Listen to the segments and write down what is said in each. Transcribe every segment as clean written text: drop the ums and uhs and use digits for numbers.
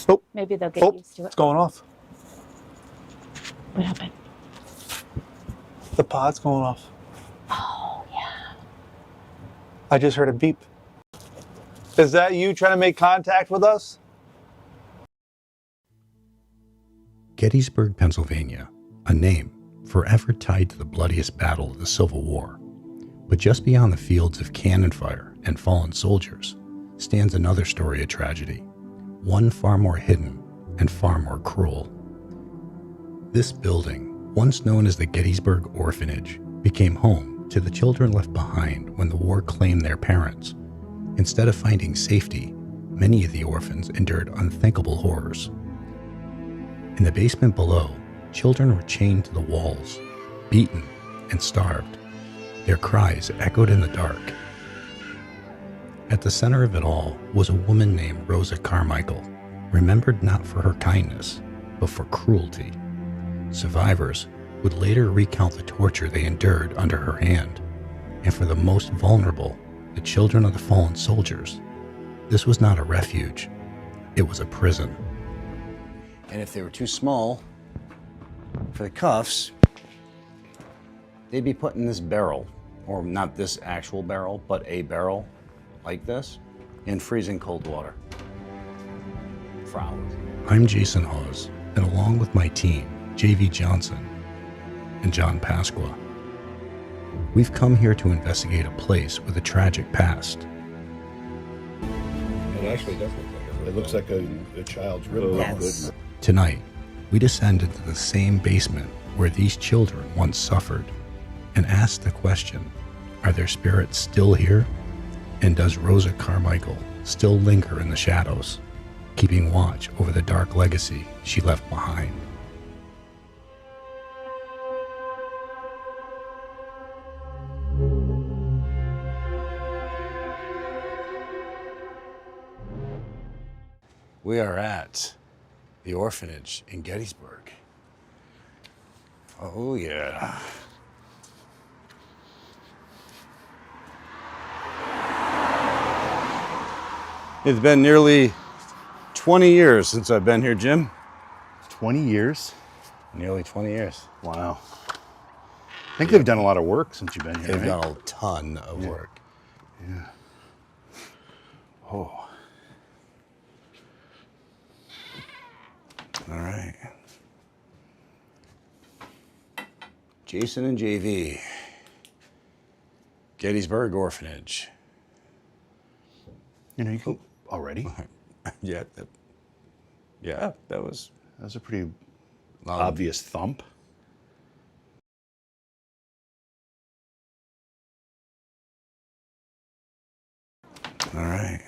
Oh, Maybe they'll get used to it. It's going off. What happened? The pod's going off. Oh, yeah. I just heard a beep. Is that you trying to make contact with us? Gettysburg, Pennsylvania, a name forever tied to the bloodiest battle of the Civil War. But just beyond the fields of cannon fire and fallen soldiers stands another story of tragedy, one far more hidden and far more cruel. This building, once known as the Gettysburg Orphanage, became home to the children left behind when the war claimed their parents. Instead of finding safety, many of the orphans endured unthinkable horrors. In the basement below, children were chained to the walls, beaten, and starved. Their cries echoed in the dark. At the center of it all was a woman named Rosa Carmichael, remembered not for her kindness, but for cruelty. Survivors would later recount the torture they endured under her hand, and for the most vulnerable, the children of the fallen soldiers, this was not a refuge, it was a prison. And if they were too small for the cuffs, they'd be put in this barrel, or not this actual barrel, but a barrel like this, in freezing cold water for hours. I'm Jason Hawes, and along with my team, J.V. Johnson and John Pasqua, we've come here to investigate a place with a tragic past. It actually does look like it looks like a child's rib. Yes. Tonight, we descend into the same basement where these children once suffered and ask the question, are their spirits still here? And does Rosa Carmichael still linger in the shadows, keeping watch over the dark legacy she left behind? We are at the orphanage in Gettysburg. Oh, yeah. It's been nearly 20 years since I've been here, Jim. 20 years? Nearly 20 years. Wow. I think they've done a lot of work since you've been here. They've right? done a ton of work. Yeah. Oh. All right. Jason and JV. Gettysburg Orphanage. You know, you can already. Yeah, that was That was a pretty long. obvious thump. All right.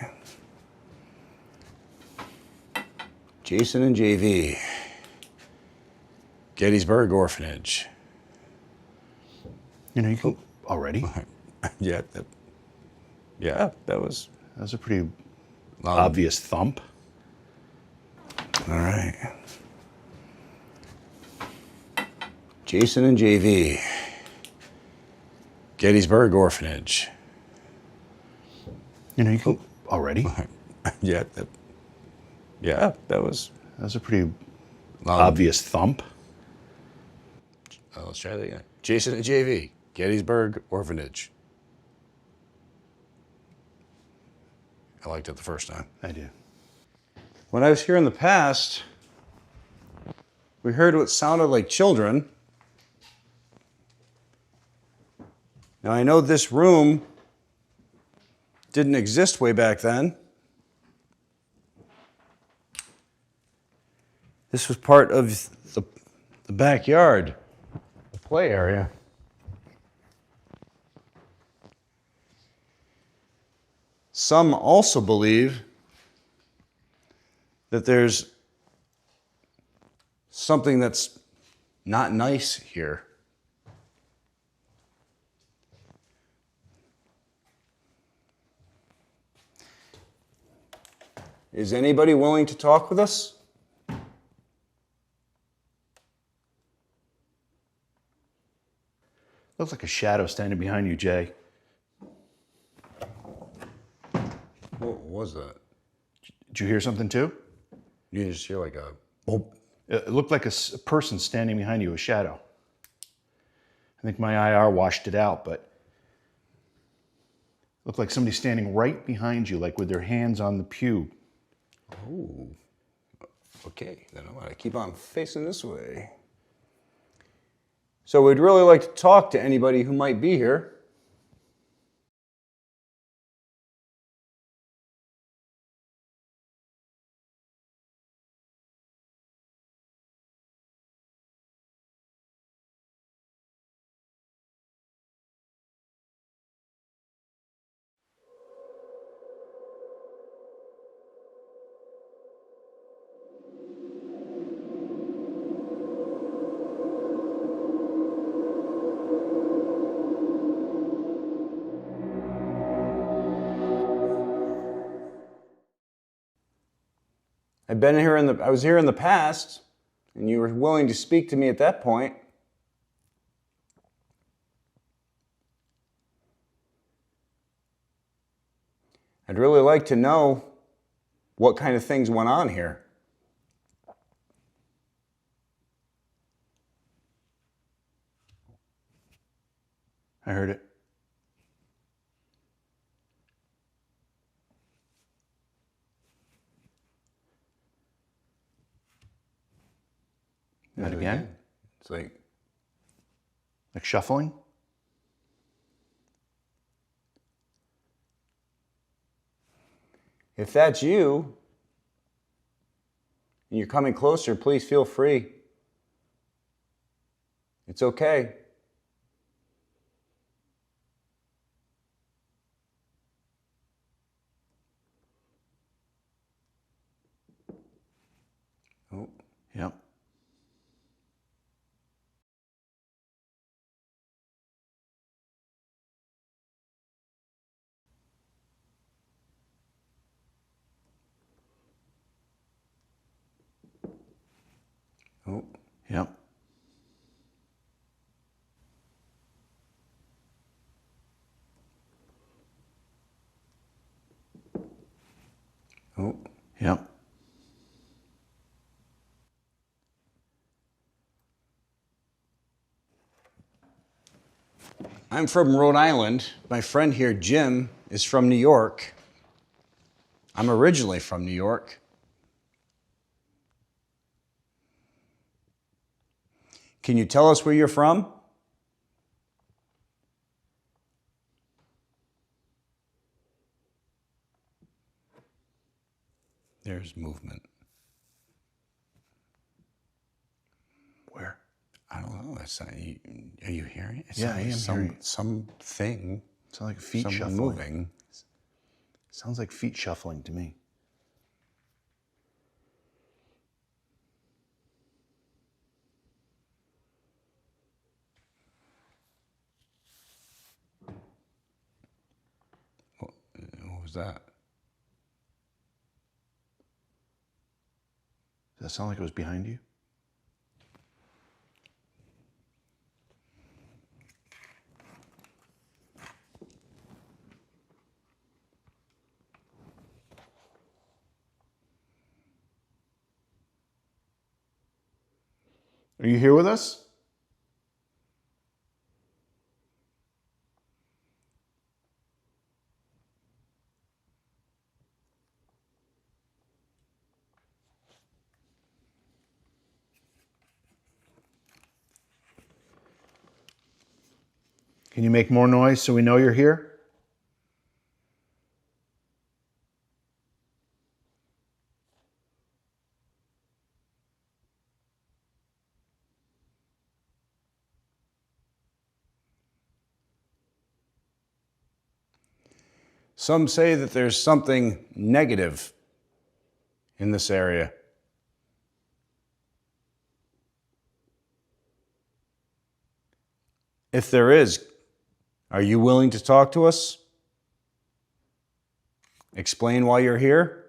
Jason and JV. Gettysburg Orphanage. You know, you can already. Yeah, that was That was a pretty long. obvious thump. All right. Jason and JV. Gettysburg Orphanage. You know, you can already. Yeah, that was That was a pretty long. obvious thump. Let's try that again. Jason and JV. Gettysburg Orphanage. I liked it the first time. I do. When I was here in the past, we heard what sounded like children. Now I know this room didn't exist way back then. This was part of the backyard, the play area. Some also believe that there's something that's not nice here. Is anybody willing to talk with us? Looks like a shadow standing behind you, Jay. What was that? Did you hear something too? You just hear like a boop. It looked like a person standing behind you, a shadow. I think my IR washed it out, but it looked like somebody standing right behind you, like with their hands on the pew. Oh, okay. Then I'm gonna keep on facing this way. So we'd really like to talk to anybody who might be here. I was here in the past, and you were willing to speak to me at that point. I'd really like to know what kind of things went on here. I heard it. That again? It's like, Shuffling? if that's you, and you're coming closer, please feel free. It's okay. Oh, Yep. oh, Yep. oh. Yep. I'm from Rhode Island. My friend here, Jim, is from New York. I'm originally from New York. Can you tell us where you're from? There's movement. Where? I don't know. Are you hearing it? It Yeah, I sounds am like hearing it. something. Sounds like feet Someone shuffling. moving. Sounds like feet shuffling to me. What was that? Does that sound like it was behind you? Are you here with us? Can you make more noise so we know you're here? Some say that there's something negative in this area. If there is, are you willing to talk to us? Explain why you're here?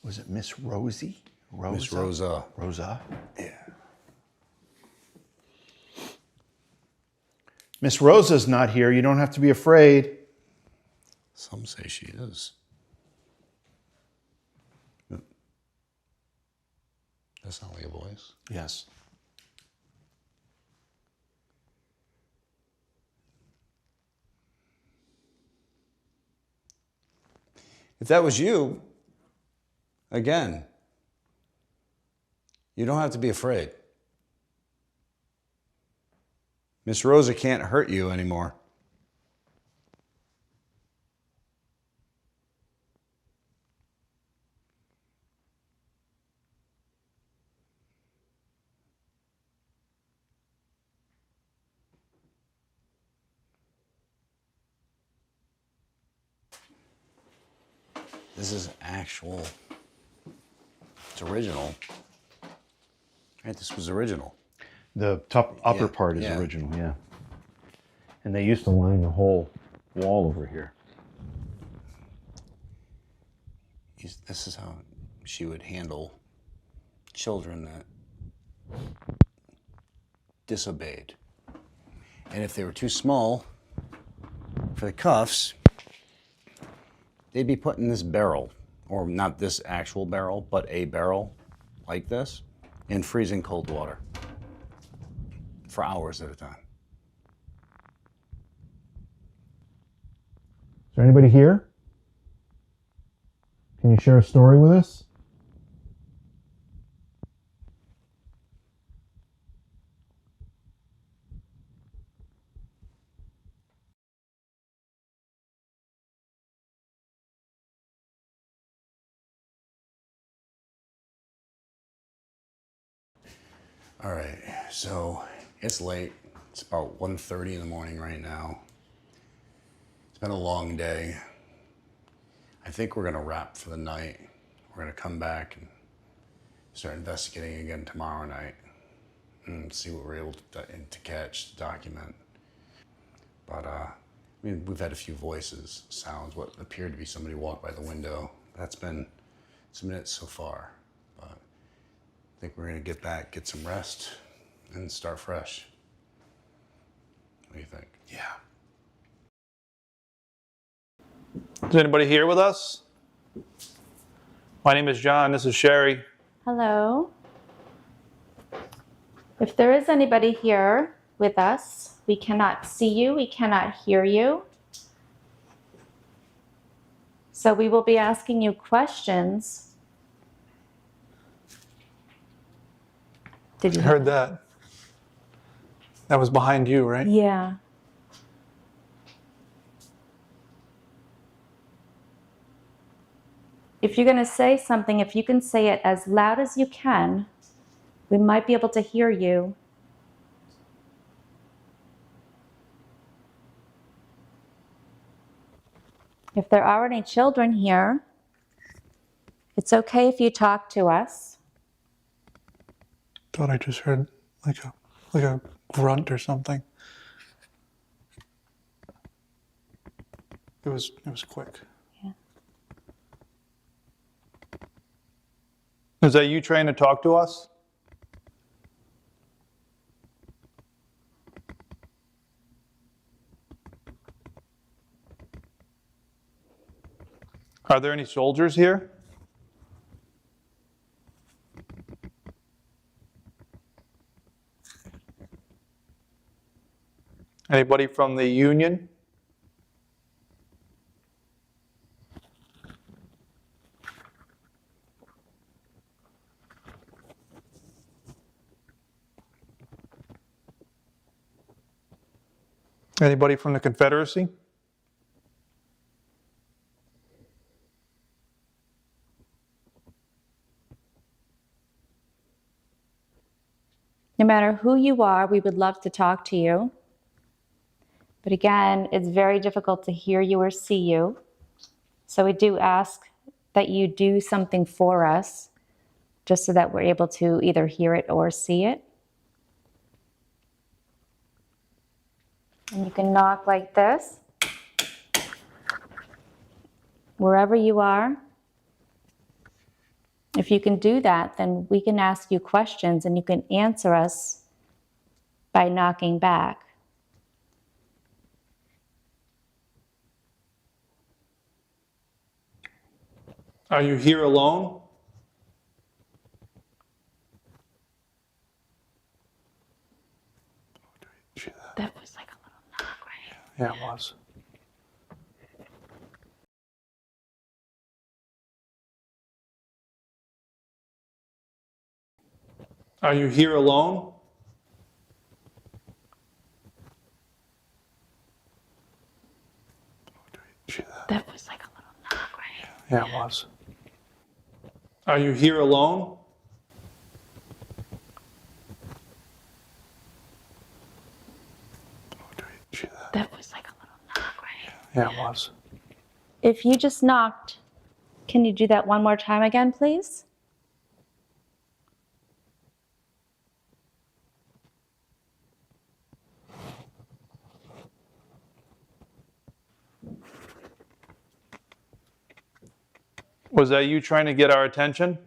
Was it Miss Rosie? Miss Rosa. Rosa? Yeah. Miss Rosa's not here. You don't have to be afraid. Some say she is. That's not like a voice. Yes. If that was you, again, you don't have to be afraid. Miss Rosa can't hurt you anymore. This is actual. It's original. Right, this was original. The upper Yeah, part is yeah. original, yeah. And they used to line the whole wall over here. This is how she would handle children that disobeyed. And if they were too small for the cuffs, they'd be put in this barrel, or not this actual barrel, but a barrel like this, in freezing cold water for hours at a time. Is there anybody here? Can you share a story with us? All right, so it's late. It's about 1:30 in the morning right now. It's been a long day. I think we're gonna wrap for the night. We're gonna come back and start investigating again tomorrow night and see what we're able to catch, to document. But we've had a few voices, sounds, what appeared to be somebody walked by the window. That's been some minutes so far. But I think we're gonna get back, get some rest, and start fresh. What do you think? Yeah. Is anybody here with us? My name is John. This is Sherry. Hello. If there is anybody here with us, we cannot see you, we cannot hear you. So we will be asking you questions. Did you I heard that. That was behind you, right? Yeah. If you're going to say something, if you can say it as loud as you can, we might be able to hear you. If there are any children here, it's okay if you talk to us. Thought I just heard like a grunt or something. It was quick. Yeah. Is that you trying to talk to us? Are there any soldiers here? Anybody from the Union? Anybody from the Confederacy? No matter who you are, we would love to talk to you. But again, it's very difficult to hear you or see you. So we do ask that you do something for us, just so that we're able to either hear it or see it. And you can knock like this, wherever you are. If you can do that, then we can ask you questions and you can answer us by knocking back. Are you here alone? That was like a little knock, right? Yeah, it was. Are you here alone? That was like a little knock, right? Yeah, it was. Are you here alone? That was like a little knock, right? Yeah, it was. If you just knocked, can you do that one more time again, please? Was that you trying to get our attention?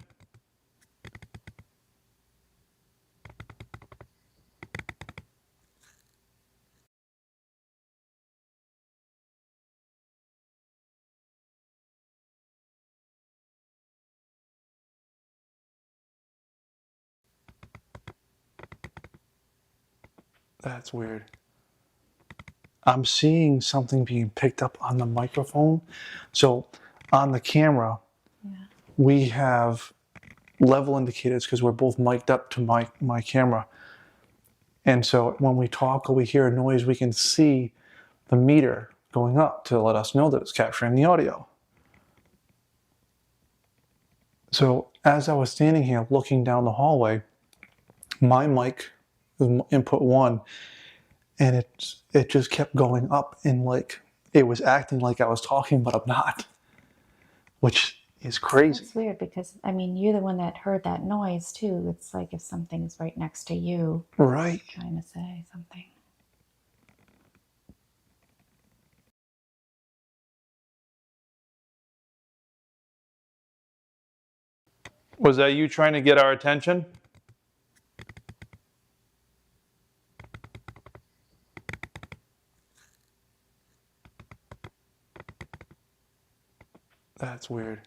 That's weird. I'm seeing something being picked up on the microphone. So on the camera, we have level indicators because we're both mic'd up to my camera. And so when we talk or we hear a noise, we can see the meter going up to let us know that it's capturing the audio. So as I was standing here looking down the hallway, my mic was input 1, and it just kept going up, and like it was acting like I was talking, but I'm not, which is crazy. It's weird because, I mean, you're the one that heard that noise too. It's like if something is right next to you Right. trying to say something. Was that you trying to get our attention? That's weird.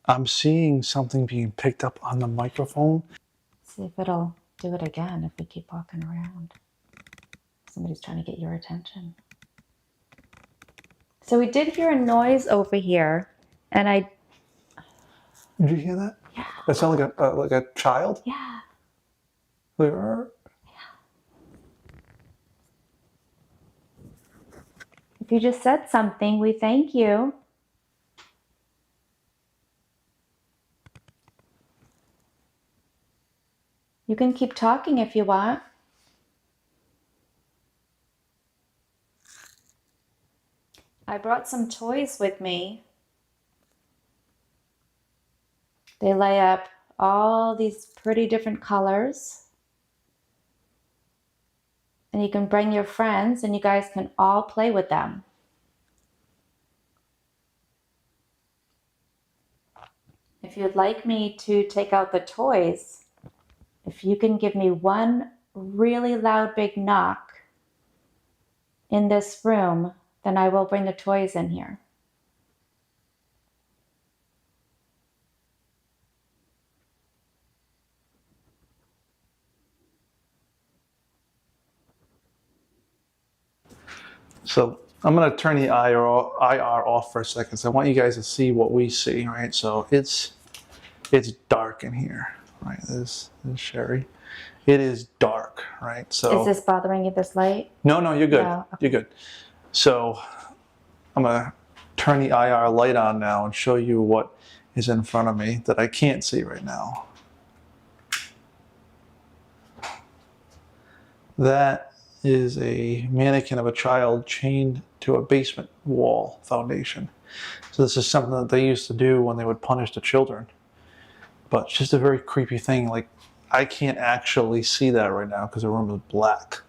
I'm seeing something being picked up on the microphone. See if it'll do it again if we keep walking around. Somebody's trying to get your attention. So we did hear a noise over here, and Did you hear that? yeah, That sounded like a child. yeah. Like, If you just said something, we thank you. You can keep talking if you want. I brought some toys with me. They lay up all these pretty different colors. And you can bring your friends and you guys can all play with them. If you'd like me to take out the toys, if you can give me one really loud big knock in this room, then I will bring the toys in here. so I'm gonna turn the IR off for a second. So I want you guys to see what we see, right? So it's dark in here, right? This is Sherry. It is dark, right? So Is this bothering you, this light? no, you're good. No, okay. You're good. So I'm gonna turn the IR light on now and show you what is in front of me that I can't see right now. That is a mannequin of a child chained to a basement wall foundation. So this is something that they used to do when they would punish the children. But it's just a very creepy thing. Like, I can't actually see that right now because the room is black.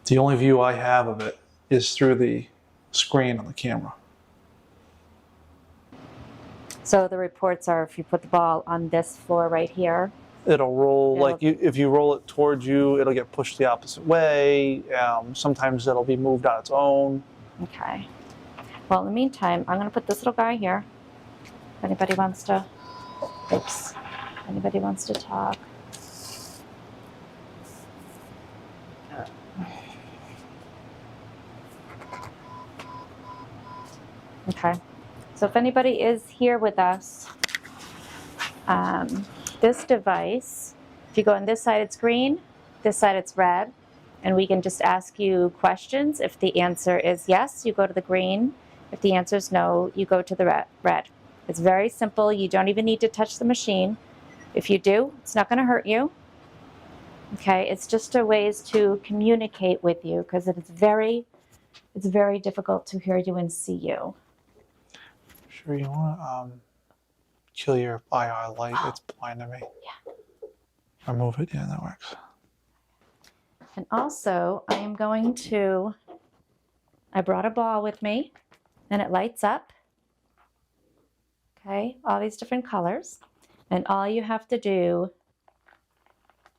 The only view I have of it is through the screen on the camera. So the reports are if you put the ball on this floor right here. It'll roll It'll- like if you roll it towards you, it'll get pushed the opposite way. Sometimes it'll be moved on its own. Okay. Well, in the meantime, I'm going to put this little guy here. If anybody wants to, oops, anybody wants to talk. Okay. So if anybody is here with us, this device, if you go on this side, it's green, this side, it's red, and we can just ask you questions. If the answer is yes, you go to the green. If the answer is no, you go to the red. It's very simple. You don't even need to touch the machine. If you do, it's not going to hurt you. Okay, it's just a ways to communicate with you because it's very difficult to hear you and see you. Sure, you want to kill your IR light. It's blinding me. Yeah. Remove it. Yeah, that works. And also, I am going to, I brought a ball with me and it lights up. Okay, all these different colors. And all you have to do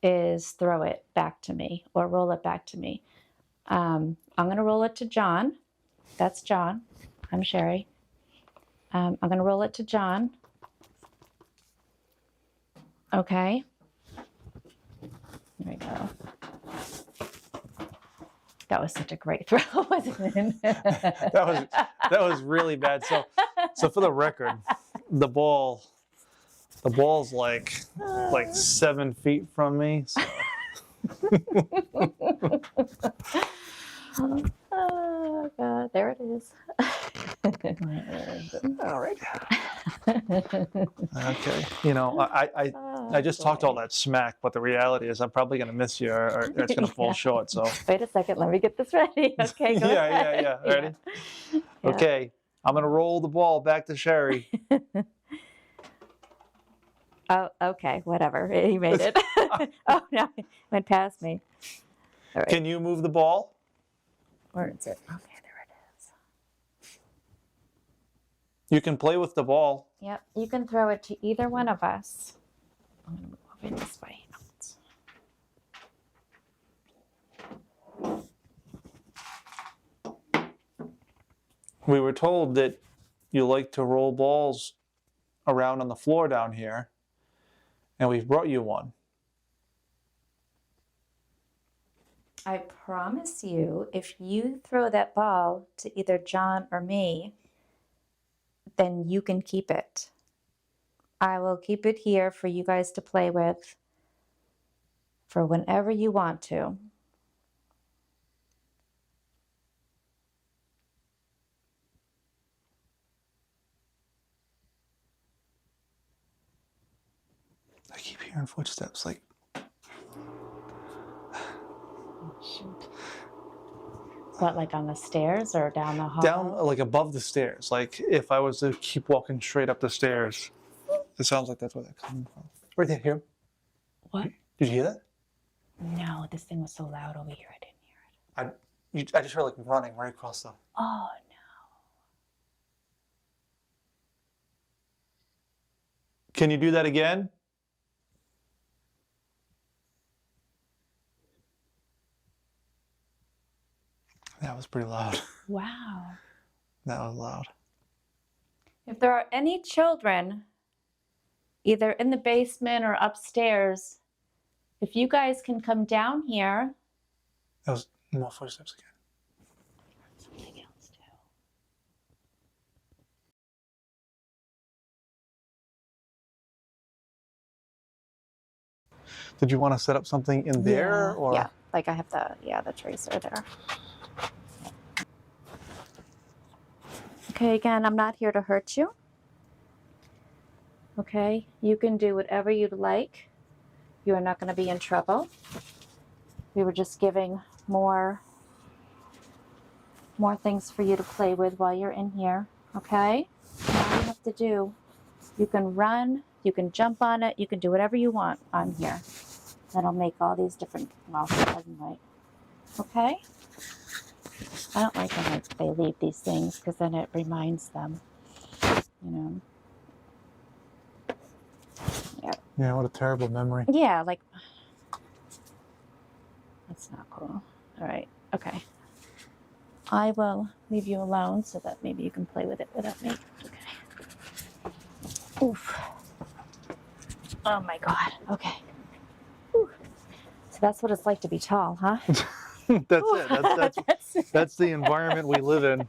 is throw it back to me or roll it back to me. I'm going to roll it to John. That's John. I'm Sherry. I'm going to roll it to John. Okay. There we go. That was such a great throw, wasn't it? That was really bad. So for the record, the ball's like 7 feet from me. So. Oh God, there it is. All right. Okay. You know, I just talked all that smack, but the reality is I'm probably going to miss you or it's going to fall short. So. Wait a second, let me get this ready. Okay, go ahead. Yeah. Ready? Yeah. Okay. I'm going to roll the ball back to Sherry. Oh, okay, whatever. He made it. Oh no, it went past me. All right. Can you move the ball? Where is it? Okay, there it is. You can play with the ball. Yep, you can throw it to either one of us. I'm gonna move over this way. We were told that you like to roll balls around on the floor down here, and we've brought you one. I promise you, if you throw that ball to either John or me, then you can keep it. I will keep it here for you guys to play with for whenever you want to. I keep hearing footsteps, like. What, like on the stairs or down the hall? Down, like above the stairs. Like if I was to keep walking straight up the stairs, it sounds like that's where they're coming from. Right there, here. What? Did you hear that? No, this thing was so loud over here. I didn't hear it. I just heard like running right across the. Oh, no. Can you do that again? That was pretty loud. Wow. That was loud. If there are any children, either in the basement or upstairs, if you guys can come down here. That was more footsteps again. Something else too. Did you want to set up something in there? Or? Yeah, like I have the tracer there. Okay, again, I'm not here to hurt you. Okay, you can do whatever you'd like. You are not going to be in trouble. We were just giving more things for you to play with while you're in here, okay? All you have to do, you can run, you can jump on it, you can do whatever you want on here. That'll make all these different, well, right? Okay? I don't like when they leave these things because then it reminds them, you know. Yeah, what a terrible memory. Yeah, like, that's not cool. All right, okay. I will leave you alone so that maybe you can play with it without me. Okay. Oof. Oh my God, okay. Whew. So that's what it's like to be tall, huh? That's it. That's the environment we live in.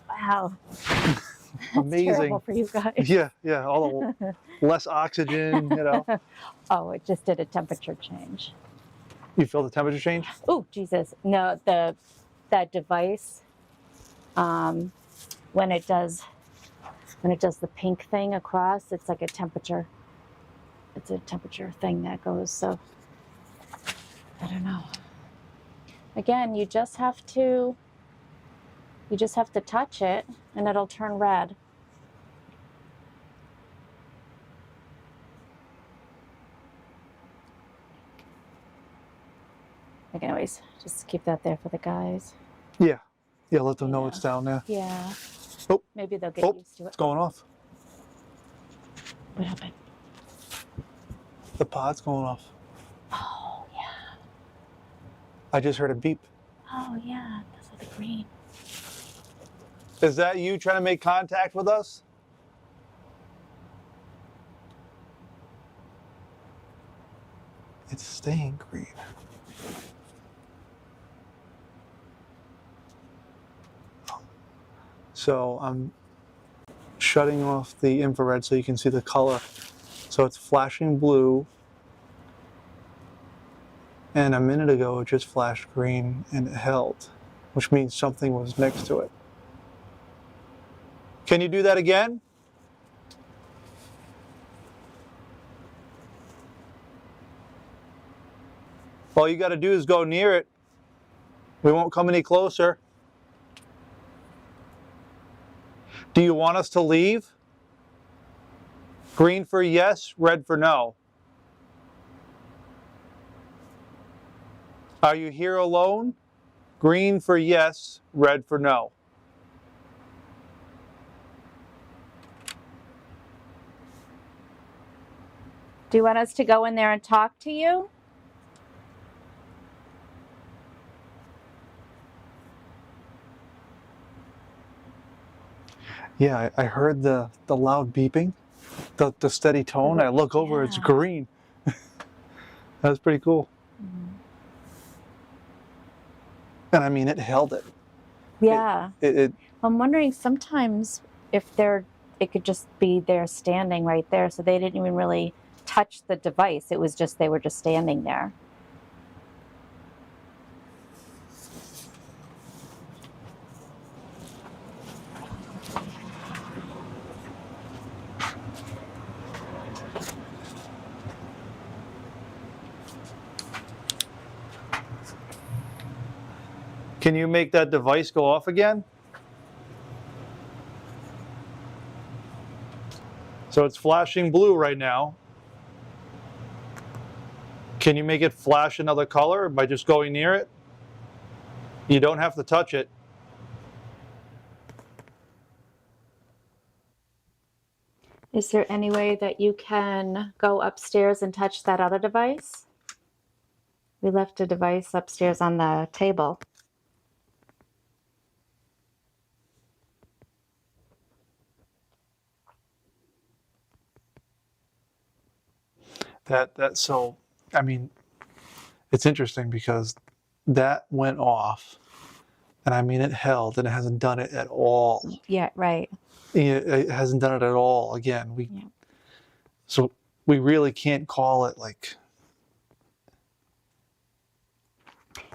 Wow. That's Amazing. terrible for you guys. Yeah. All the less oxygen, you know. Oh, it just did a temperature change. You feel the temperature change? Oh, Jesus. No, that device, when it does the pink thing across, it's like a temperature. It's a temperature thing that goes, so I don't know. Again, you just have to touch it and it'll turn red. I can always just keep that there for the guys. Yeah. Yeah, let them know Yeah. it's down there. Yeah. Oh. Maybe they'll get used to it. It's going off. What happened? The pod's going off. Oh, yeah. I just heard a beep. Oh, yeah. That's like the green. Is that you trying to make contact with us? It's staying green. So I'm shutting off the infrared so you can see the color. So it's flashing blue. And a minute ago it just flashed green and it held, which means something was next to it. Can you do that again? All you got to do is go near it. We won't come any closer. Do you want us to leave? Green for yes, red for no. Are you here alone? Green for yes, red for no. Do you want us to go in there and talk to you? Yeah, I heard the loud beeping, the steady tone. I look over, it's green. That's pretty cool. Mm-hmm. And I mean, it held it. Yeah. It I'm wondering sometimes if it could just be there standing right there, so they didn't even really touch the device. It was just, they were just standing there. Can you make that device go off again? So it's flashing blue right now. Can you make it flash another color by just going near it? You don't have to touch it. Is there any way that you can go upstairs and touch that other device? We left a device upstairs on the table. So I mean, it's interesting because that went off, and I mean it held, and it hasn't done it at all. Yeah, right. It hasn't done it at all again. So we really can't call it like.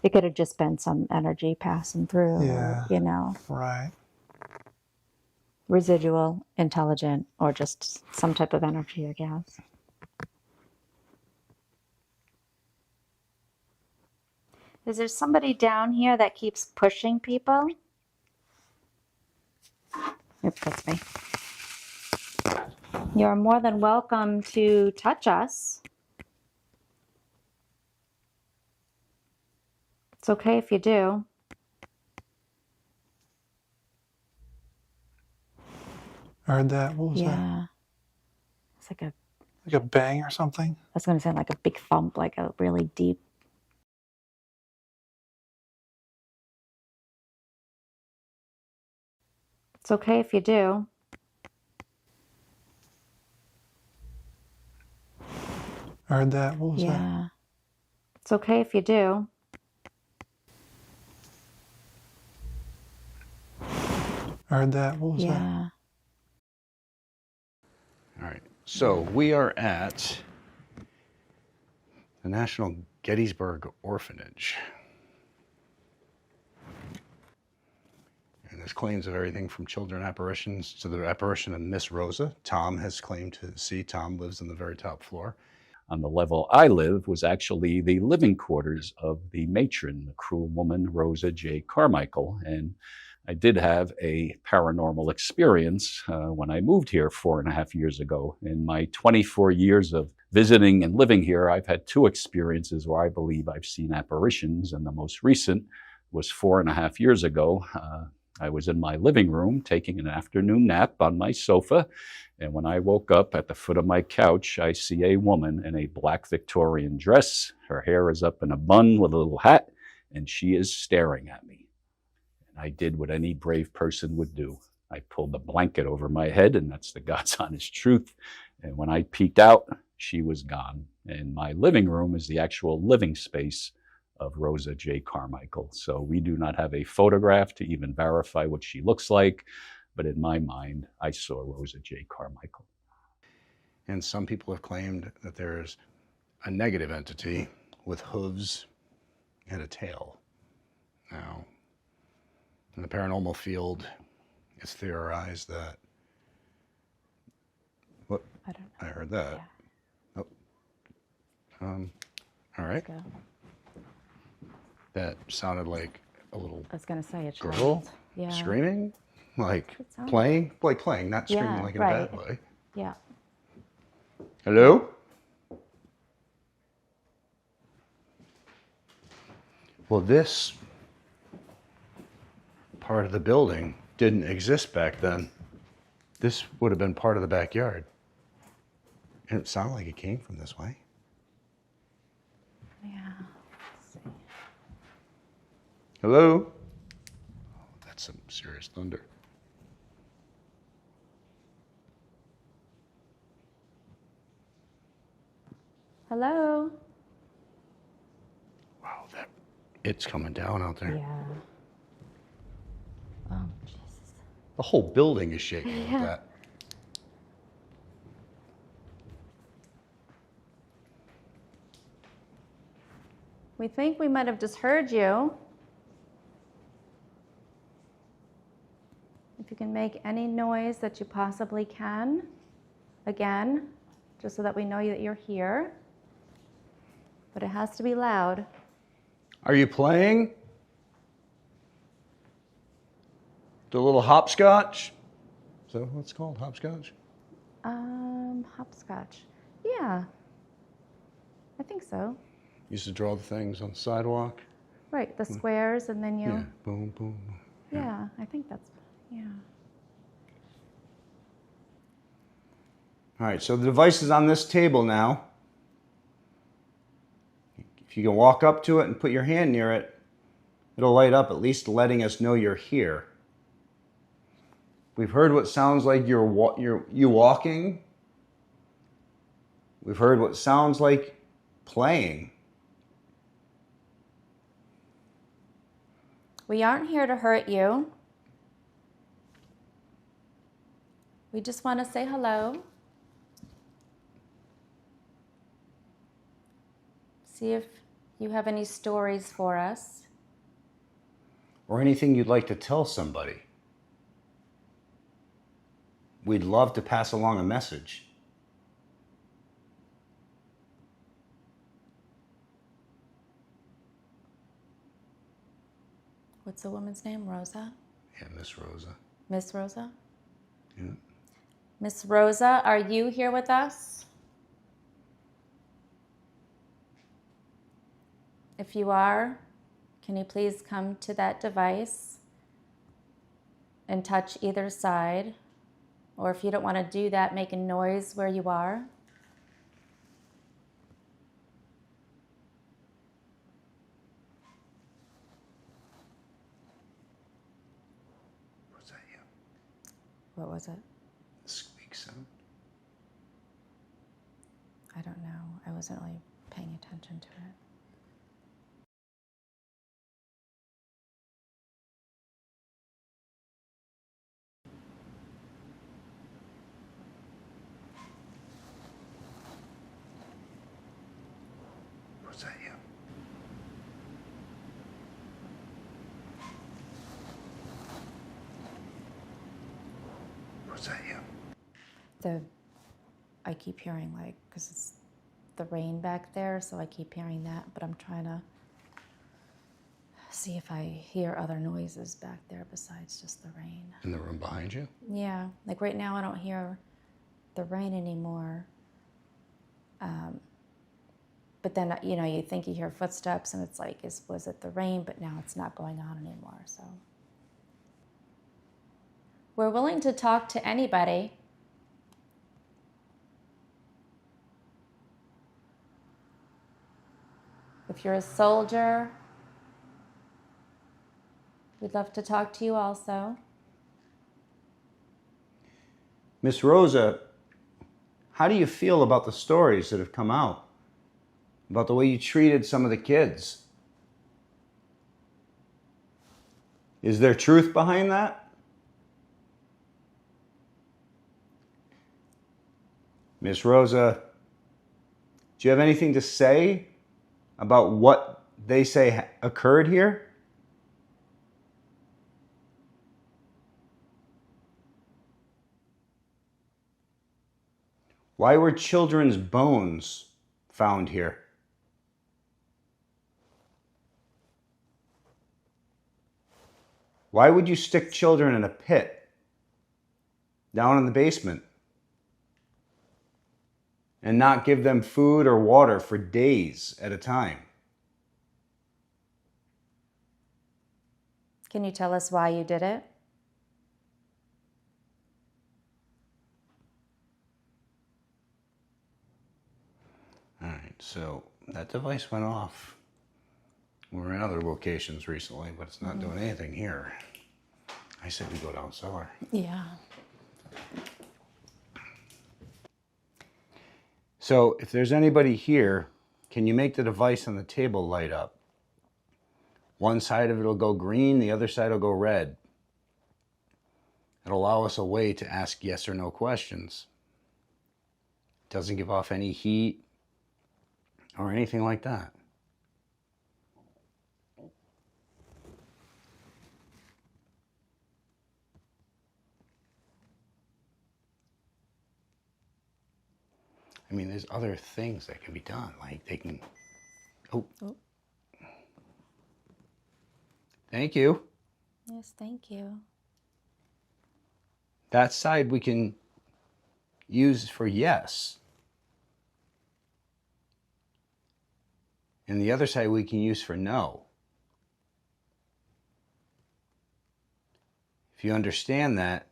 It could have just been some energy passing through, Yeah. you know, Right. residual, intelligent, or just some type of energy, I guess. Is there somebody down here that keeps pushing people? Oops, that's me. You're more than welcome to touch us. It's okay if you do. Heard that? What was that? Yeah. It's like a Like a bang or something? I was going to say like a big thump, like a really deep. It's okay if you do. I heard that. What was that? Yeah. It's okay if you do. I heard that. What was that? Yeah. All right. So we are at the National Gettysburg Orphanage. And there's claims of everything from children apparitions to the apparition of Miss Rosa. Tom has claimed to see. Tom lives on the very top floor. On the level I live was actually the living quarters of the matron, the cruel woman, Rosa J. Carmichael. And I did have a paranormal experience when I moved here 4.5 years ago. In my 24 years of visiting and living here, I've had 2 experiences where I believe I've seen apparitions, and the most recent was 4.5 years ago. I was in my living room taking an afternoon nap on my sofa, and when I woke up at the foot of my couch, I see a woman in a black Victorian dress. Her hair is up in a bun with a little hat, and she is staring at me. And I did what any brave person would do. I pulled the blanket over my head, and that's the God's honest truth. And when I peeked out, she was gone. And my living room is the actual living space of Rosa J. Carmichael. So we do not have a photograph to even verify what she looks like, but in my mind, I saw Rosa J. Carmichael. And some people have claimed that there's a negative entity with hooves and a tail. Now, in the paranormal field, it's theorized that. What? I don't know. I heard that. Yeah. Oh. All right. Go. That sounded like a little I was going to say a girl child. Yeah. screaming, like It sounds- playing, not screaming Yeah, like in a right. bad way. Yeah. Hello? Well, this part of the building didn't exist back then. This would have been part of the backyard. And it sounded like it came from this way. Yeah. Let's see. Hello? Oh, that's some serious thunder. Hello? Wow, it's coming down out there. Yeah. Oh, Jesus. The whole building is shaking with that. We think we might have just heard you. If you can make any noise that you possibly can, again, just so that we know that you're here. But it has to be loud. Are you playing? The little hopscotch? Is that what it's called? Hopscotch? Hopscotch. Yeah. I think so. Used to draw the things on the sidewalk. Right, the squares and then you... Yeah, boom, boom. Yeah, I think that's... Yeah. All right, so the device is on this table now. If you can walk up to it and put your hand near it, it'll light up, at least letting us know you're here. We've heard what sounds like you walking. We've heard what sounds like playing. We aren't here to hurt you. We just want to say hello. See if you have any stories for us. Or anything you'd like to tell somebody. We'd love to pass along a message. What's the woman's name? Rosa? Yeah, Miss Rosa. Miss Rosa? Yeah. Miss Rosa, are you here with us? If you are, can you please come to that device and touch either side? Or if you don't want to do that, make a noise where you are. What was it? Squeak sound. I don't know. I wasn't really paying attention to it. Was that you? Was that you? I keep hearing like, because it's the rain back there, so I keep hearing that, but I'm trying to see if I hear other noises back there besides just the rain. In the room behind you? Yeah, like right now I don't hear the rain anymore. But then, you know, you think you hear footsteps and it's like, was it the rain? But now it's not going on anymore, so. We're willing to talk to anybody. If you're a soldier, we'd love to talk to you also. Miss Rosa, how do you feel about the stories that have come out? About the way you treated some of the kids? Is there truth behind that? Miss Rosa, do you have anything to say about what they say occurred here? Why were children's bones found here? Why would you stick children in a pit down in the basement and not give them food or water for days at a time? Can you tell us why you did it? All right, so that device went off. We're in other locations recently, but it's not doing anything here. I said we go down cellar. Yeah. So if there's anybody here, can you make the device on the table light up? One side of it will go green, the other side will go red. It'll allow us a way to ask yes or no questions. It doesn't give off any heat or anything like that. I mean, there's other things that can be done. Like they can, oh. Thank you. Yes, thank you. That side we can use for yes. And the other side we can use for no. If you understand that,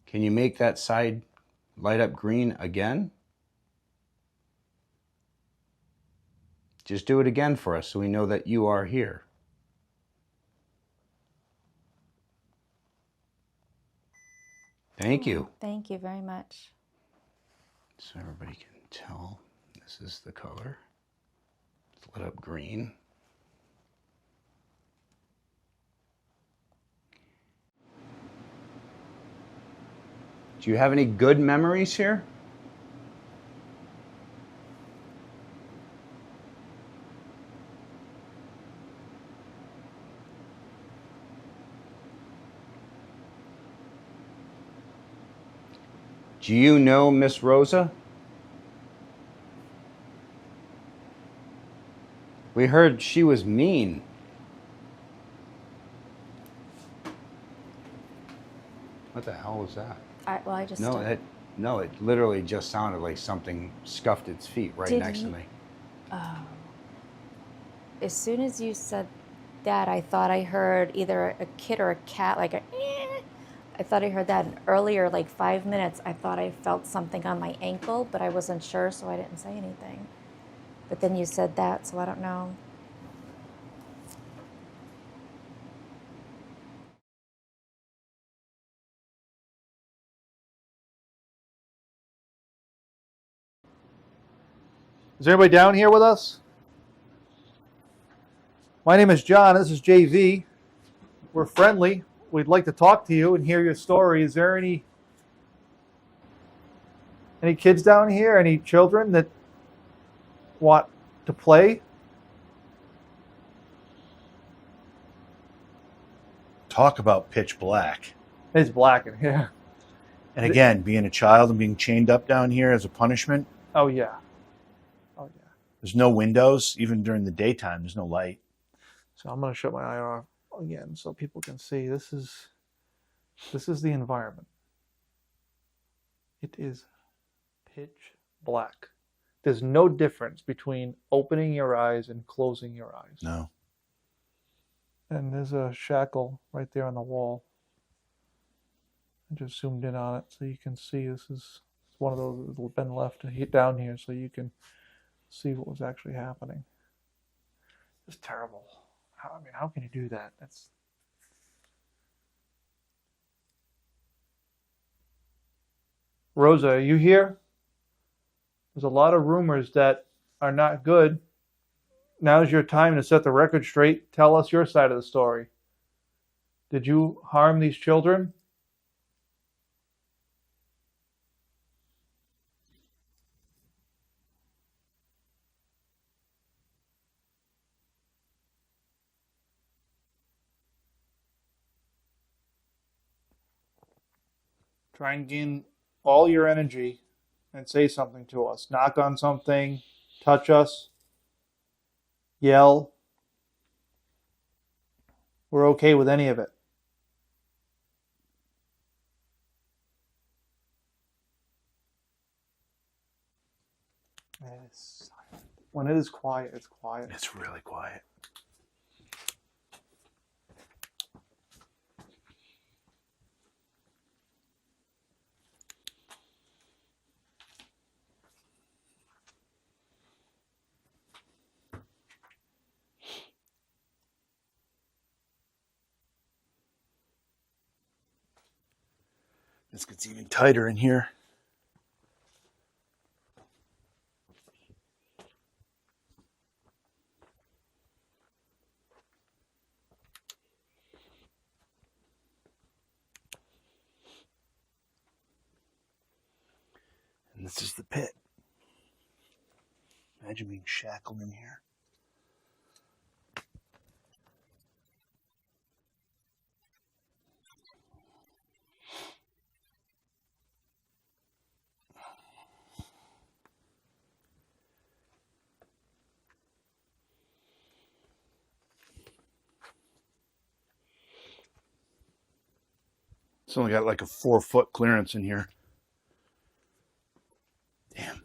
can you make that side light up green again? Just do it again for us so we know that you are here. Thank you. Thank you very much. So everybody can tell this is the color. It's lit up green. Do you have any good memories here? Do you know Miss Rosa? We heard she was mean. What the hell was that? I just. No, it literally just sounded like something scuffed its feet right Did next to you- me. As soon as you said that, I thought I heard either a kid or a cat, like a. I thought I heard that. And earlier, like 5 minutes, I thought I felt something on my ankle, but I wasn't sure, so I didn't say anything. But then you said that, so I don't know. Is there anybody down here with us? My name is John. This is JV. We're friendly. We'd like to talk to you and hear your story. Is there any kids down here? Any children that want to play? Talk about pitch black. It's black in here. And again, being a child and being chained up down here as a punishment. Oh yeah. Oh yeah. There's no windows. Even during the daytime, there's no light. So I'm going to shut my eye off again so people can see. This is the environment. It is pitch black. There's no difference between opening your eyes and closing your eyes. No. And there's a shackle right there on the wall. I just zoomed in on it so you can see this is one of those that's been left down here so you can see what was actually happening. It's terrible. How can you do that? That's Rosa, are you here? There's a lot of rumors that are not good. Now's your time to set the record straight. Tell us your side of the story. Did you harm these children? Try and gain all your energy and say something to us. Knock on something, touch us, yell. We're okay with any of it. It's silent. When it is quiet, it's quiet. It's really quiet. This gets even tighter in here. And this is the pit. Imagine being shackled in here. It's only got like a 4-foot clearance in here. Damn.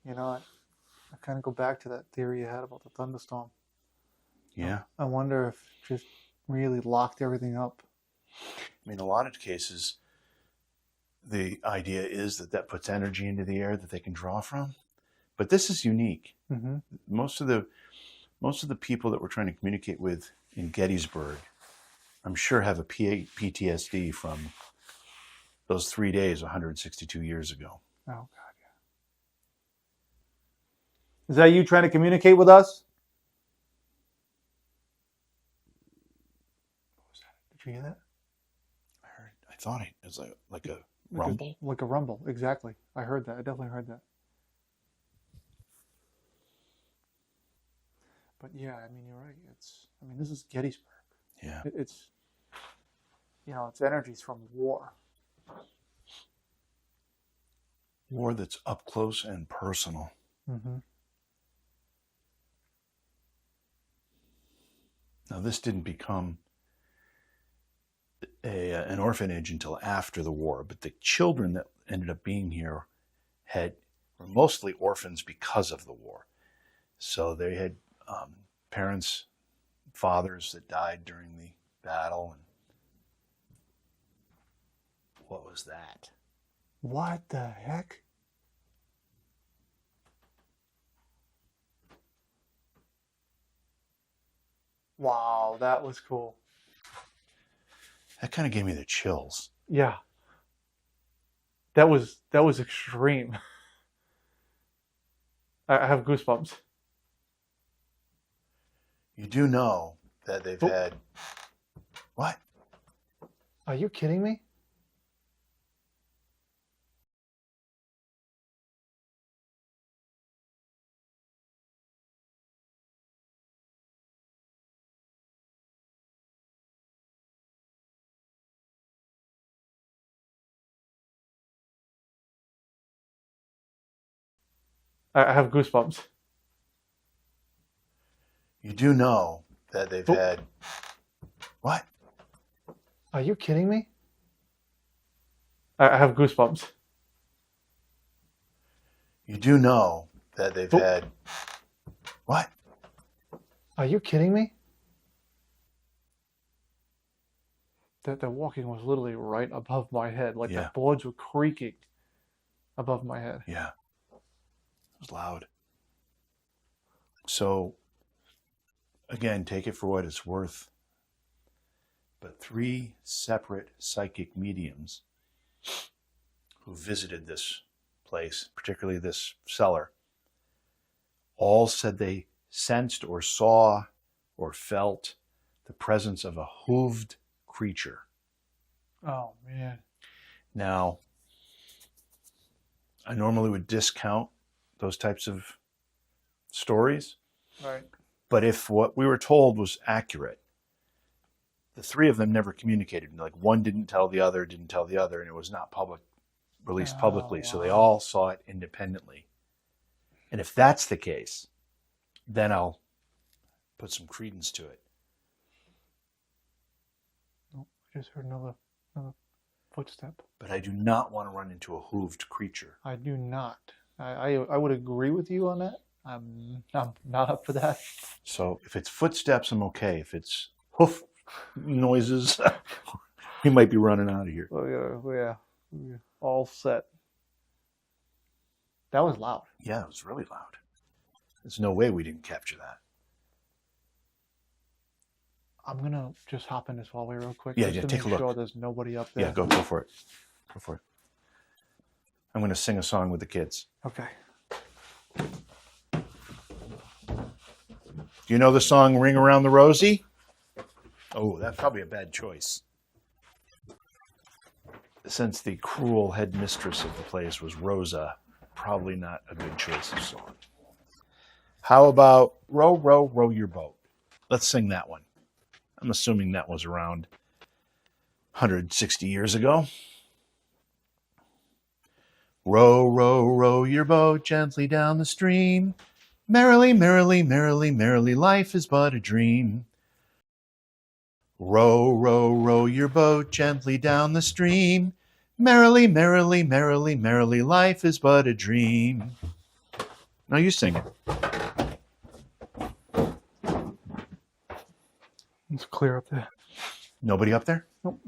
I kind of go back to that theory you had about the thunderstorm. Yeah. I wonder if it just really locked everything up. I mean, a lot of cases, the idea is that puts energy into the air that they can draw from. But this is unique. Mm-hmm. Most of the people that we're trying to communicate with in Gettysburg, I'm sure have a PTSD from those 3 days 162 years ago. Oh, God, yeah. Is that you trying to communicate with us? What was that? Did you hear that? I thought it was like a rumble. Like a rumble, exactly. I heard that. I definitely heard that. But yeah, you're right. This is Gettysburg. Yeah. It's energies from war. War that's up close and personal. Mm-hmm. Now, this didn't become an orphanage until after the war, but the children that ended up being here were mostly orphans because of the war. So they had parents, fathers that died during the battle. And what was that? What the heck? Wow, that was cool. That kind of gave me the chills. Yeah. That was extreme. I have goosebumps. You do know that they've Oh. had... What? Are you kidding me? I have goosebumps. You do know that they've Oh. had... What? Are you kidding me? I have goosebumps. You do know that they've Oh. had... What? Are you kidding me? That the walking was literally right above my head. Like Yeah. the boards were creaking above my head. Yeah. It was loud. So, again, take it for what it's worth. But 3 separate psychic mediums who visited this place, particularly this cellar, all said they sensed or saw or felt the presence of a hooved creature. Oh man. Now, I normally would discount those types of stories, Right. but if what we were told was accurate, the 3 of them never communicated. Like one didn't tell the other, and it was not released publicly. So they wow. all saw it independently. And if that's the case, then I'll put some credence to it. Oh, I just heard another footstep. But I do not want to run into a hooved creature. I do not. I would agree with you on that. I'm not up for that. So if it's footsteps, I'm okay. If it's hoof noises, we might be running out of here. Yeah. We're all set. That was loud. Yeah, it was really loud. There's no way we didn't capture that. I'm gonna just hop in this hallway real quick. Yeah, just yeah, to take a make look. sure there's nobody up there. Yeah, go for it. Go for it. I'm going to sing a song with the kids. Okay. Do you know the song Ring Around the Rosie? Oh, that's probably a bad choice. Since the cruel headmistress of the place was Rosa, probably not a good choice of song. How about Row, Row, Row Your Boat? Let's sing that one. I'm assuming that was around 160 years ago. Row, row, row your boat gently down the stream. Merrily, merrily, merrily, merrily, life is but a dream. Row, row, row your boat gently down the stream. Merrily, merrily, merrily, merrily, life is but a dream. Now you sing it. It's clear up there. Nobody up there? Nope.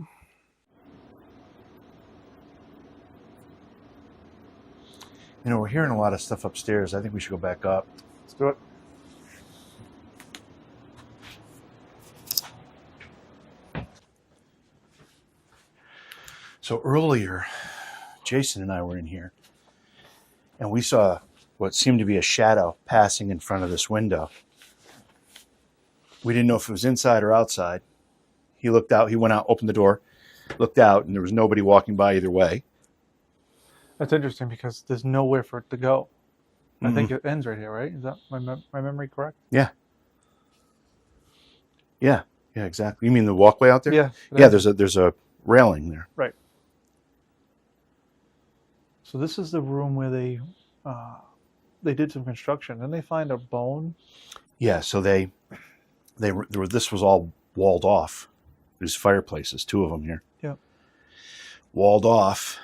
You know, we're hearing a lot of stuff upstairs. I think we should go back up. Let's do it. So earlier, Jason and I were in here, and we saw what seemed to be a shadow passing in front of this window. We didn't know if it was inside or outside. He looked out, he went out, opened the door, looked out, and there was nobody walking by either way. That's interesting because there's nowhere for it to go. I think it ends right here, right? Is that my memory correct? Yeah. Yeah, exactly. You mean the walkway out there? Yeah. Yeah, there's a railing there. Right. So this is the room where they did some construction. Then they find a bone. Yeah, so this was all walled off. There's fireplaces, 2 of them here. Yeah. Walled off,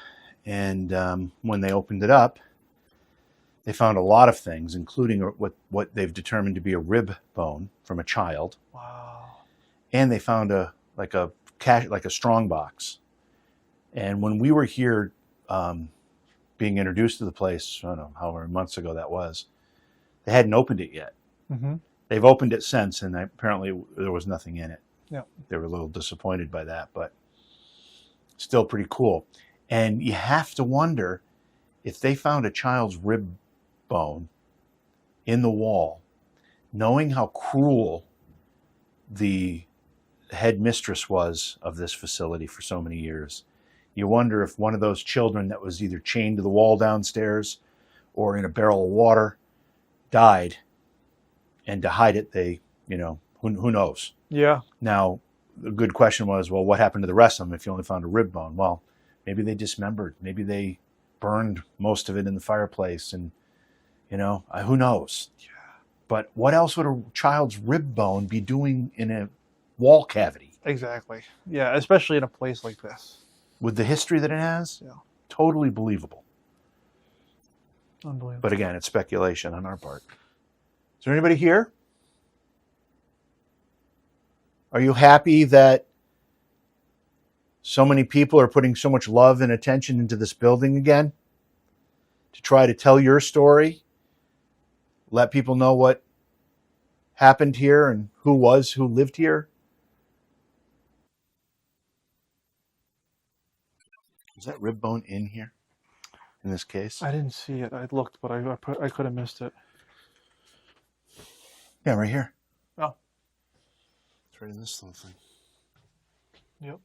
and when they opened it up, they found a lot of things, including what they've determined to be a rib bone from a child. Wow. And they found a strong box. And when we were here, being introduced to the place, I don't know how many months ago that was, they hadn't opened it yet. Mm-hmm. They've opened it since, and apparently there was nothing in it. Yeah. They were a little disappointed by that, but still pretty cool. And you have to wonder if they found a child's rib bone in the wall, knowing how cruel the head mistress was of this facility for so many years. You wonder if one of those children that was either chained to the wall downstairs or in a barrel of water died, and to hide it, they, who knows? Yeah. Now, the good question was, well, what happened to the rest of them if you only found a rib bone? Well, maybe they dismembered. Maybe they burned most of it in the fireplace, and, who knows? Yeah. But what else would a child's rib bone be doing in a wall cavity? Exactly. Yeah, especially in a place like this. With the history that it has? Yeah. Totally believable. Unbelievable. But again, it's speculation on our part. Is there anybody here? Are you happy that so many people are putting so much love and attention into this building again to try to tell your story, let people know what happened here and who lived here? Was that rib bone in here in this case? I didn't see it. I looked, but I could have missed it. Yeah, right here. Oh. It's right in this little thing. Yep.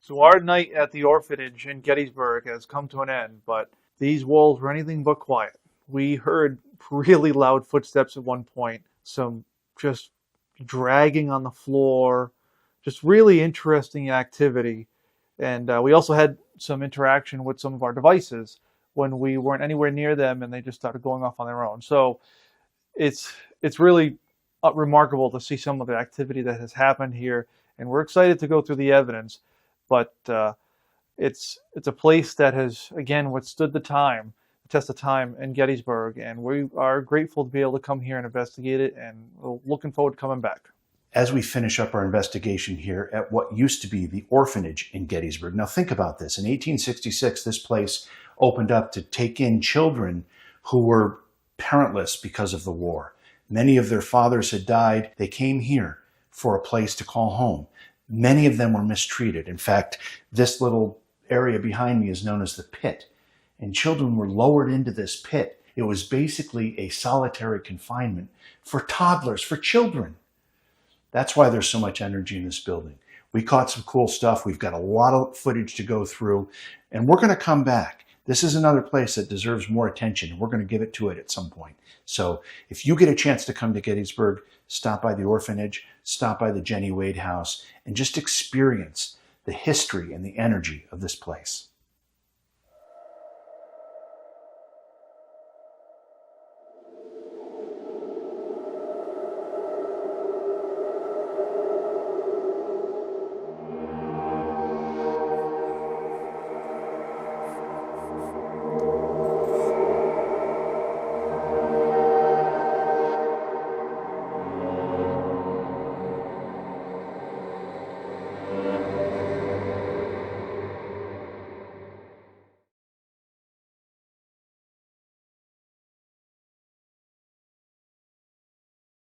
So our night at the orphanage in Gettysburg has come to an end, but these walls were anything but quiet. We heard really loud footsteps at one point, some just dragging on the floor, just really interesting activity. And we also had some interaction with some of our devices when we weren't anywhere near them, and they just started going off on their own. So it's really remarkable to see some of the activity that has happened here, and we're excited to go through the evidence. But it's a place that has, again, withstood the test of time in Gettysburg, and we are grateful to be able to come here and investigate it, and we're looking forward to coming back. As we finish up our investigation here at what used to be the orphanage in Gettysburg. Now think about this. In 1866, this place opened up to take in children who were parentless because of the war. Many of their fathers had died. They came here for a place to call home. Many of them were mistreated. In fact, this little area behind me is known as the pit. And children were lowered into this pit. It was basically a solitary confinement for toddlers, for children. That's why there's so much energy in this building. We caught some cool stuff. We've got a lot of footage to go through, and we're going to come back. This is another place that deserves more attention, and we're going to give it to it at some point. So if you get a chance to come to Gettysburg, stop by the orphanage, stop by the Jenny Wade house, and just experience the history and the energy of this place.